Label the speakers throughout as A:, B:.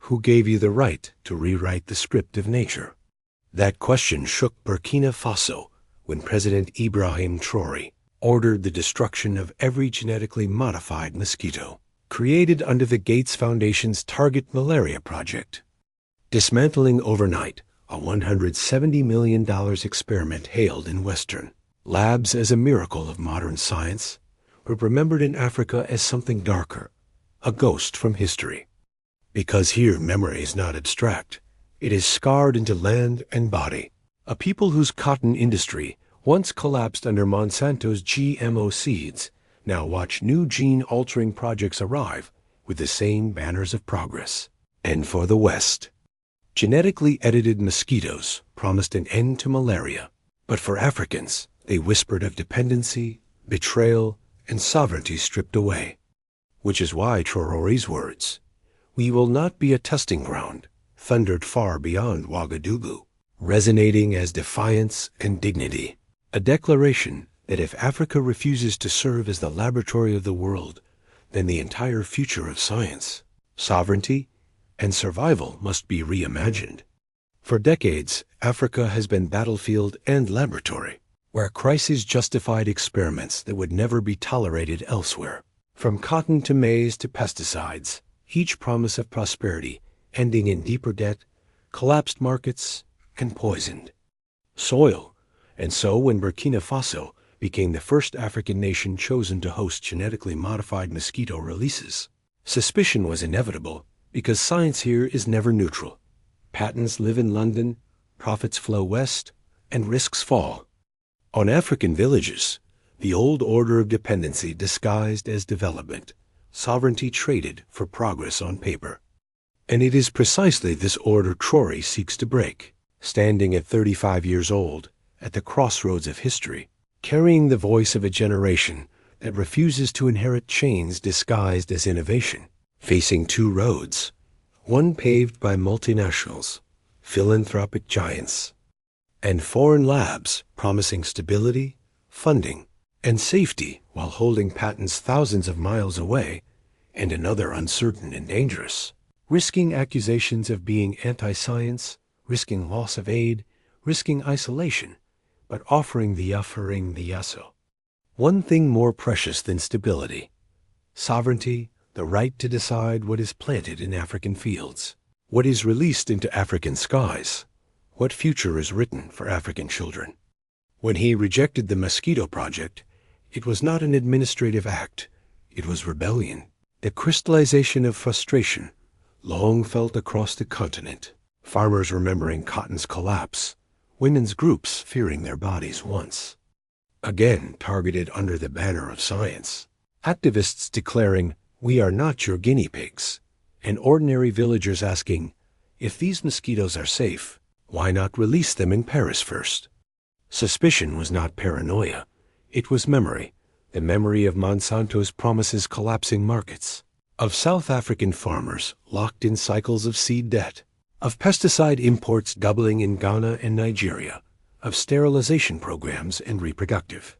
A: Who gave you the right to rewrite the script of nature? That question shook Burkina Faso when President Ibrahim Traoré ordered the destruction of every genetically modified mosquito created under the Gates Foundation's Target Malaria Project. Dismantling overnight a $170 million experiment hailed in Western labs as a miracle of modern science, but remembered in Africa as something darker, a ghost from history. Because here memory is not abstract, it is scarred into land and body. A people whose cotton industry once collapsed under Monsanto's GMO seeds now watch new gene-altering projects arrive with the same banners of progress. And for the West, genetically edited mosquitoes promised an end to malaria, but for Africans, they whispered of dependency, betrayal, and sovereignty stripped away. Which is why Traoré's words, "We will not be a testing ground," thundered far beyond Ouagadougou, resonating as defiance and dignity, a declaration that if Africa refuses to serve as the laboratory of the world, then the entire future of science, sovereignty, and survival must be reimagined. For decades, Africa has been battlefield and laboratory, where crises justified experiments that would never be tolerated elsewhere. From cotton to maize to pesticides, each promise of prosperity ending in deeper debt, collapsed markets, and poisoned soil. And so when Burkina Faso became the first African nation chosen to host genetically modified mosquito releases, suspicion was inevitable because science here is never neutral. Patents live in London, profits flow west, and risks fall. On African villages, the old order of dependency disguised as development, sovereignty traded for progress on paper. And it is precisely this order Traoré seeks to break, standing at 35 years old, at the crossroads of history, carrying the voice of a generation that refuses to inherit chains disguised as innovation, facing two roads, one paved by multinationals, philanthropic giants, and foreign labs promising stability, funding, and safety while holding patents thousands of miles away, and another uncertain and dangerous, risking accusations of being anti-science, risking loss of aid, risking isolation, but offering the yasso. One thing more precious than stability: sovereignty, the right to decide what is planted in African fields, what is released into African skies, what future is written for African children. When he rejected the Mosquito Project, it was not an administrative act, it was rebellion, the crystallization of frustration, long felt across the continent, farmers remembering cotton's collapse, women's groups fearing their bodies once, again targeted under the banner of science, activists declaring, "We are not your guinea pigs," and ordinary villagers asking, "If these mosquitoes are safe, why not release them in Paris first?" Suspicion was not paranoia, it was memory, the memory of Monsanto's promises collapsing markets, of South African farmers locked in cycles of seed debt, of pesticide imports doubling in Ghana and Nigeria, of sterilization programs and reproductive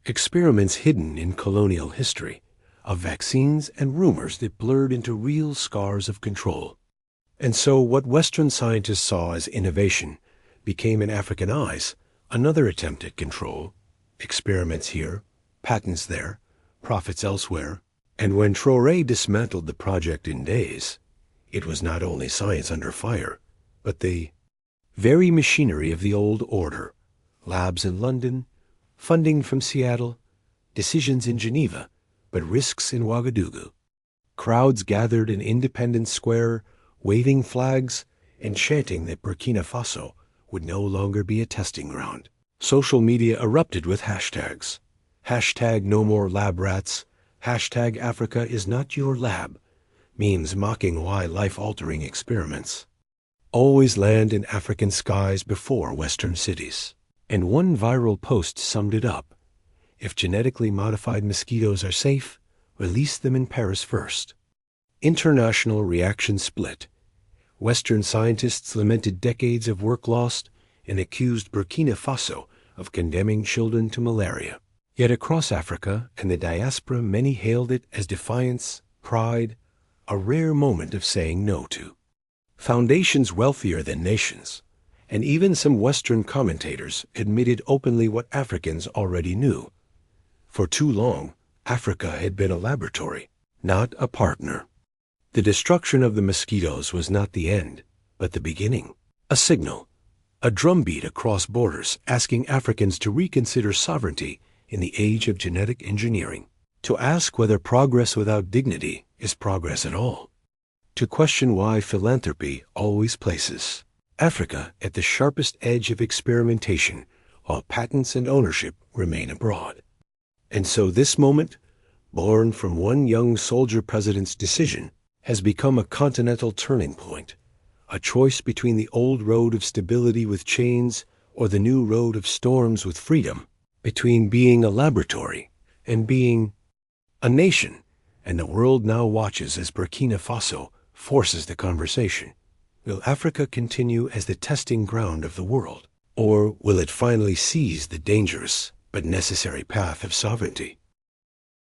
A: experiments hidden in colonial history, of vaccines and rumors that blurred into real scars of control. And so what Western scientists saw as innovation became in African eyes another attempt at control, experiments here, patents there, profits elsewhere. And when Traoré dismantled the project in days, it was not only science under fire, but the very machinery of the old order, labs in London, funding from Seattle, decisions in Geneva, but risks in Ouagadougou. Crowds gathered in Independence Square, waving flags and chanting that Burkina Faso would no longer be a testing ground. Social media erupted with hashtags. Hashtag no more lab rats. Hashtag Africa is not your lab. Memes mocking why life-altering experiments always land in African skies before Western cities. And one viral post summed it up. If genetically modified mosquitoes are safe, release them in Paris first. International reaction split. Western scientists lamented decades of work lost and accused Burkina Faso of condemning children to malaria. Yet across Africa and the diaspora, many hailed it as defiance, pride, a rare moment of saying no to foundations wealthier than nations, and even some Western commentators admitted openly what Africans already knew. For too long, Africa had been a laboratory, not a partner. The destruction of the mosquitoes was not the end, but the beginning. A signal, a drumbeat across borders asking Africans to reconsider sovereignty in the age of genetic engineering, to ask whether progress without dignity is progress at all, to question why philanthropy always places Africa at the sharpest edge of experimentation while patents and ownership remain abroad. And so this moment, born from one young soldier president's decision, has become a continental turning point, a choice between the old road of stability with chains or the new road of storms with freedom, between being a laboratory and being a nation. And the world now watches as Burkina Faso forces the conversation. Will Africa continue as the testing ground of the world, or will it finally seize the dangerous but necessary path of sovereignty?